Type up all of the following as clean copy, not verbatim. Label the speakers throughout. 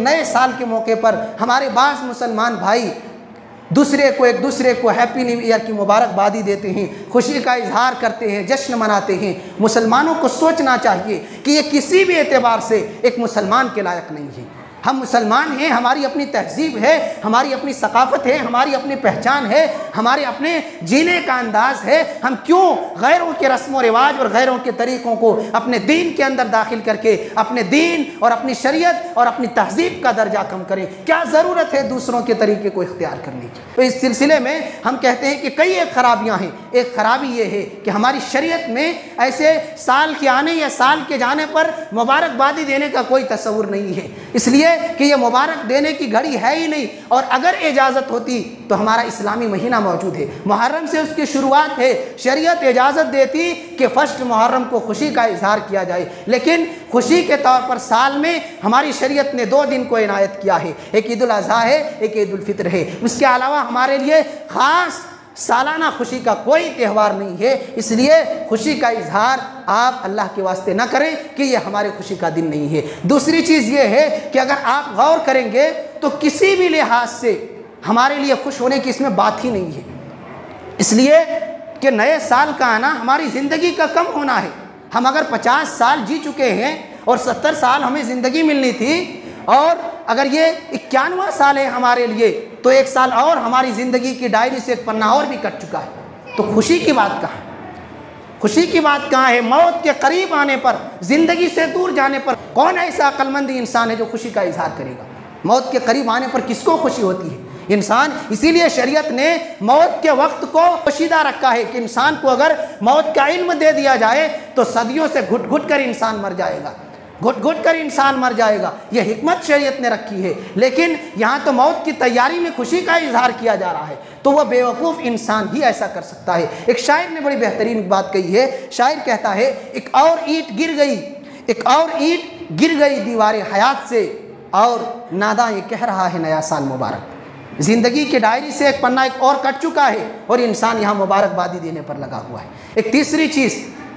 Speaker 1: नए साल के मौके पर हमारे बाज़ मुसलमान भाई एक दूसरे को हैप्पी न्यू ईयर की मुबारकबादी देते हैं, खुशी का इजहार करते हैं, जश्न मनाते हैं। मुसलमानों को सोचना चाहिए कि ये किसी भी एतबार से एक मुसलमान के लायक नहीं है। हम मुसलमान हैं, हमारी अपनी तहजीब है, हमारी अपनी सकाफ़त है, हमारी अपनी पहचान है, हमारे अपने जीने का अंदाज है। हम क्यों गैरों के रस्म व रिवाज और गैरों के तरीक़ों को अपने दीन के अंदर दाखिल करके अपने दीन और अपनी शरीयत और अपनी तहजीब का दर्जा कम करें? क्या ज़रूरत है दूसरों के तरीक़े को इख्तियार करने की? तो इस सिलसिले में हम कहते हैं कि कई एक ख़राबियाँ हैं। एक ख़राबी ये है कि हमारी शरीयत में ऐसे साल के आने या साल के जाने पर मुबारकबादी देने का कोई तस्वुर नहीं है, इसलिए कि ये मुबारक देने की घड़ी है ही नहीं। और अगर इजाज़त होती तो हमारा इस्लामी महीना मौजूद है, मुहर्रम से उसकी शुरुआत है। शरीयत इजाज़त देती कि फ़र्स्ट मुहर्रम को खुशी का इजहार किया जाए, लेकिन खुशी के तौर पर साल में हमारी शरीयत ने 2 दिन को इनायत किया है, एक ईद उल अज़हा है, एक ईद उल फितर है। उसके अलावा हमारे लिए ख़ास सालाना खुशी का कोई त्यौहार नहीं है। इसलिए खुशी का इजहार आप अल्लाह के वास्ते ना करें कि ये हमारे खुशी का दिन नहीं है। दूसरी चीज़ ये है कि अगर आप गौर करेंगे तो किसी भी लिहाज से हमारे लिए खुश होने की इसमें बात ही नहीं है, इसलिए कि नए साल का आना हमारी ज़िंदगी का कम होना है। हम अगर 50 साल जी चुके हैं और 70 साल हमें ज़िंदगी मिलनी थी, और अगर ये 91वां साल है हमारे लिए, तो 1 साल और हमारी ज़िंदगी की डायरी से एक पन्ना और भी कट चुका है। तो खुशी की बात कहाँ है? खुशी की बात कहाँ है? मौत के करीब आने पर, ज़िंदगी से दूर जाने पर कौन ऐसा अक्लमंद इंसान है जो खुशी का इजहार करेगा? मौत के करीब आने पर किसको खुशी होती है? इंसान। इसीलिए शरीयत ने मौत के वक्त को पोशीदा रखा है कि इंसान को अगर मौत का इल्म दे दिया जाए तो सदियों से घुट घुट कर इंसान मर जाएगा, घुट घुट कर इंसान मर जाएगा। यह हिकमत शरीयत ने रखी है। लेकिन यहाँ तो मौत की तैयारी में खुशी का इजहार किया जा रहा है, तो वह बेवकूफ़ इंसान ही ऐसा कर सकता है। एक शायर ने बड़ी बेहतरीन बात कही है। शायर कहता है, एक और ईंट गिर गई दीवारे हयात से, और नादा ये कह रहा है नया साल मुबारक। ज़िंदगी की डायरी से एक पन्ना एक और कट चुका है और इंसान यहाँ मुबारकबादी देने पर लगा हुआ है। एक तीसरी चीज़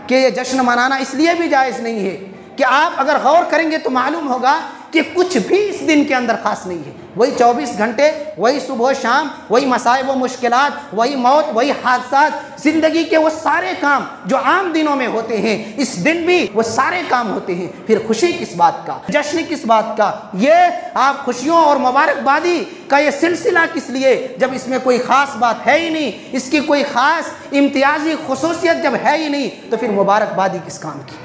Speaker 1: कि ये जश्न मनाना इसलिए भी जायज़ नहीं है कि आप अगर गौर करेंगे तो मालूम होगा कि कुछ भी इस दिन के अंदर ख़ास नहीं है। वही 24 घंटे, वही सुबह शाम, वही मसाइब व मुश्किलात, वही मौत, वही हादसात, ज़िंदगी के वो सारे काम जो आम दिनों में होते हैं, इस दिन भी वो सारे काम होते हैं। फिर खुशी किस बात का, जश्न किस बात का? ये आप खुशियों और मुबारकबादी का ये सिलसिला किस लिए, जब इसमें कोई ख़ास बात है ही नहीं, इसकी कोई ख़ास इम्तियाजी खुसूसियत जब है ही नहीं, तो फिर मुबारकबादी किस काम की?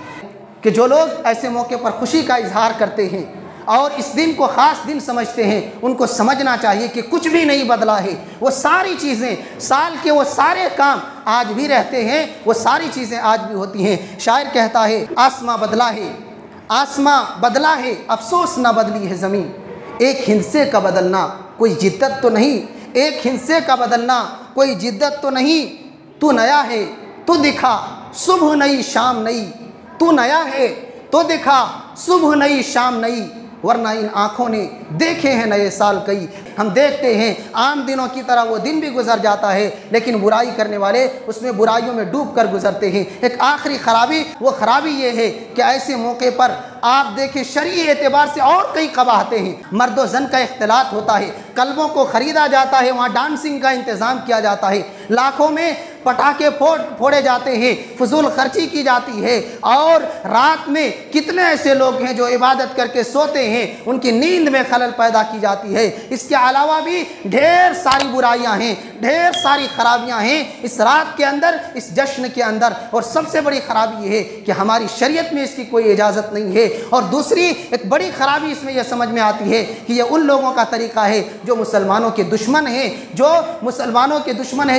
Speaker 1: कि जो लोग ऐसे मौके पर खुशी का इजहार करते हैं और इस दिन को ख़ास दिन समझते हैं, उनको समझना चाहिए कि कुछ भी नहीं बदला है। वो सारी चीज़ें, साल के वो सारे काम आज भी रहते हैं, वो सारी चीज़ें आज भी होती हैं। शायर कहता है, आसमां बदला है अफसोस ना बदली है ज़मीन, एक हिंसे का बदलना कोई जिद्दत तो नहीं, एक हिंसे का बदलना कोई जिद्दत तो नहीं। तू नया है तो दिखा सुबह नई शाम नई, तू नया है तो दिखा सुबह नई शाम नई, वरना इन आँखों ने देखे हैं नए साल कई। हम देखते हैं आम दिनों की तरह वो दिन भी गुजर जाता है, लेकिन बुराई करने वाले उसमें बुराइयों में डूब कर गुजरते हैं। एक आखिरी खराबी, वो खराबी ये है कि ऐसे मौके पर आप देखें शरई एतबार से और कई कबाहतें हैं। मर्द व जन का इख्तिलात होता है, कल्बों को ख़रीदा जाता है, वहाँ डांसिंग का इंतज़ाम किया जाता है, लाखों में पटाखे फोड़े जाते हैं, फजूल खर्ची की जाती है, और रात में कितने ऐसे लोग हैं जो इबादत करके सोते हैं, उनकी नींद में खलल पैदा की जाती है। इसके अलावा भी ढेर सारी बुराइयां हैं, ढेर सारी खराबियां हैं इस रात के अंदर, इस जश्न के अंदर। और सबसे बड़ी खराबी ये है कि हमारी शरीयत में इसकी कोई इजाज़त नहीं है। और दूसरी एक बड़ी खराबी इसमें यह समझ में आती है कि ये उन लोगों का तरीक़ा है जो मुसलमानों के दुश्मन हैं,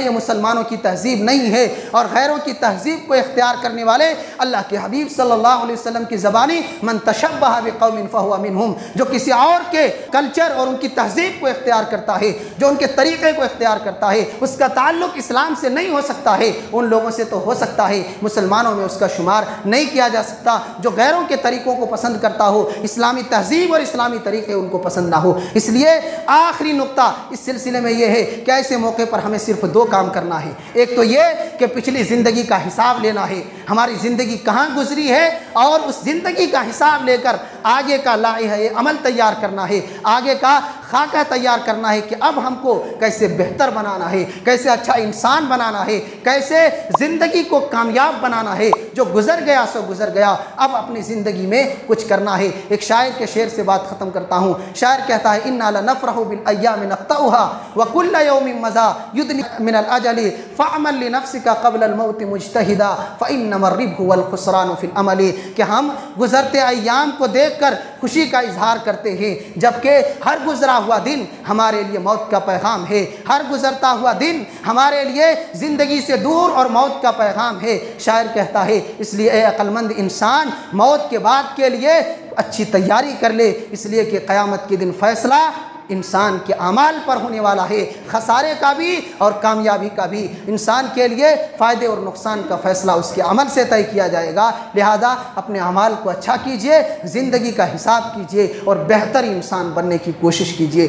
Speaker 1: ये मुसलमानों की तहजीब नहीं है। और गैरों की तहजीब को इख्तियार करने वाले अल्लाह के हबीब सल्लल्लाहु अलैहि वसल्लम की ज़बानी मन तशब्बह बिक़ौमिन फहुवा मिनहुम, जो किसी और के कल्चर और उनकी तहजीब को इख्तियार करता है, जो उनके तरीक़े को इख्तियार करता है, उसका ताल्लुक़ इस्लाम से नहीं हो सकता है। उन लोगों से तो हो सकता है, मुसलमानों में उसका शुमार नहीं किया जा सकता। जो गैरों के तरीक़ों को पसंद करता हो, इस्लामी तहजीब और इस्लामी तरीक़े उनको पसंद ना हो। इसलिए आखिरी नुक्ता इस सिलसिले में यह है कि ऐसे मौके पर हमें सिर्फ 2 काम करना है। एक तो तो ये कि पिछली ज़िंदगी का हिसाब लेना है, हमारी ज़िंदगी कहाँ गुजरी है और उस ज़िंदगी का हिसाब लेकर आगे का लाइह अमल तैयार करना है, आगे का खाका तैयार करना है कि अब हमको कैसे बेहतर बनाना है, कैसे अच्छा इंसान बनाना है, कैसे ज़िंदगी को कामयाब बनाना है। जो गुज़र गया सो गुज़र गया, अब अपनी ज़िंदगी में कुछ करना है। एक शायर के शेर से बात ख़त्म करता हूँ। शायर कहता है, इन्ना लनफ़रहु बिल अय्यामि नक़तउहा व कुल्ल यौमिन मज़ा युदनी मिनल अजलि फ़अमल लिनफ़्सिका क़ब्लल मौति मुज्तहिदा फ़इन्नमर रिब्हु वल ख़ुस्रानु फ़िल अमलि। कि हम गुज़रते अय्याम को देखकर खुशी का इजहार करते हैं, जबकि हर गुज़रा हुआ दिन हमारे लिए मौत का पैगाम है, हर गुज़रता हुआ दिन हमारे लिए ज़िंदगी से दूर और मौत का पैगाम है। शायर कहता है, इसलिए ए अक्लमंद इंसान मौत के बाद के लिए अच्छी तैयारी कर ले, इसलिए कि क़यामत के दिन फ़ैसला इंसान के अमाल पर होने वाला है, खसारे का भी और कामयाबी का भी। इंसान के लिए फ़ायदे और नुकसान का फ़ैसला उसके अमल से तय किया जाएगा। लिहाजा अपने अमाल को अच्छा कीजिए, ज़िंदगी का हिसाब कीजिए और बेहतर इंसान बनने की कोशिश कीजिए।